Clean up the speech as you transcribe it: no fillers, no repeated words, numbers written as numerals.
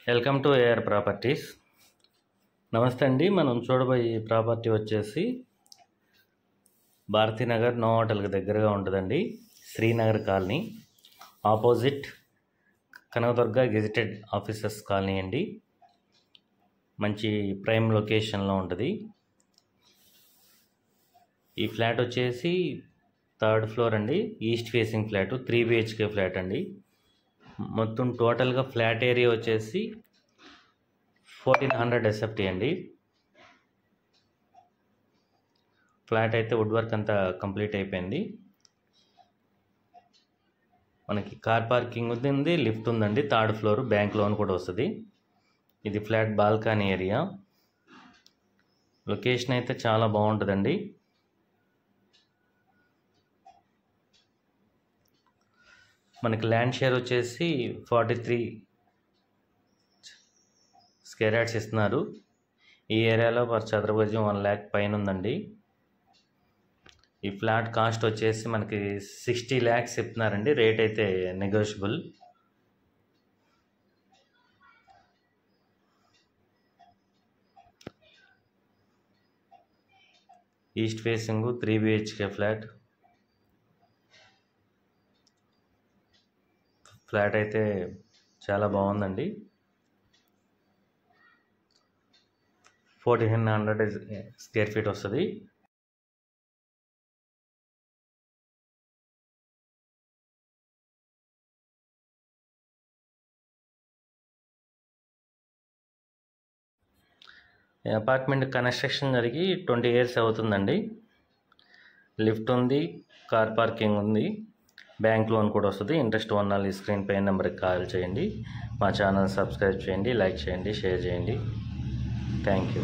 Welcome to AR properties. నమస్తే అండి. మనం చూడబోయే ప్రాపర్టీ వచ్చేసి భారతీనగర్ నో హోటల్కి దగ్గరగా ఉంటుందండి. Srinagar colony opposite Kanakadurga gazetted officers colony అండి. మంచి ప్రైమ్ లొకేషన్లో ఉంటుంది. ఈ ఫ్లాట్ వచ్చేసి 3rd ఫ్లోర్ అండి. East facing flat, 3 BHK flat అండి. మొత్తం టోటల్గా ఫ్లాట్ ఏరియా వచ్చేసి 1400 SFT అండి. ఫ్లాట్ అయితే వుడ్ వర్క్ అంతా కంప్లీట్ అయిపోయింది. మనకి కార్ పార్కింగ్ ఉంది, లిఫ్ట్ ఉందండి. 3rd ఫ్లోర్, బ్యాంక్ లోన్ కూడా వస్తుంది. ఇది ఫ్లాట్ బాల్కనీ ఏరియా. లొకేషన్ అయితే చాలా బాగుంటుందండి. మనకి ల్యాండ్ షేర్ వచ్చేసి 43 స్క్వేర్ యార్డ్స్ ఇస్తున్నారు. ఈ ఏరియాలో పర్ చదరపు గజం 1 lakh పైన ఉందండి. ఈ ఫ్లాట్ కాస్ట్ వచ్చేసి మనకి 60 lakhs చెప్తున్నారండి. రేట్ అయితే negotiable. East facing 3 BHK flat. Flat అయితే చాలా బాగుందండి. 1400 స్క్వేర్ ఫీట్ వస్తుంది. అపార్ట్మెంట్ కన్స్ట్రక్షన్ జరిగి 20 years అవుతుందండి. లిఫ్ట్ ఉంది, కార్ పార్కింగ్ ఉంది, బ్యాంక్ లోన్ కూడా వస్తుంది. ఇంట్రెస్ట్ ఉన్న ఈ స్క్రీన్ పై నెంబర్కి కాల్ చేయండి. మా ఛానల్ సబ్స్క్రైబ్ చేయండి, లైక్ చేయండి, షేర్ చేయండి. Thank you.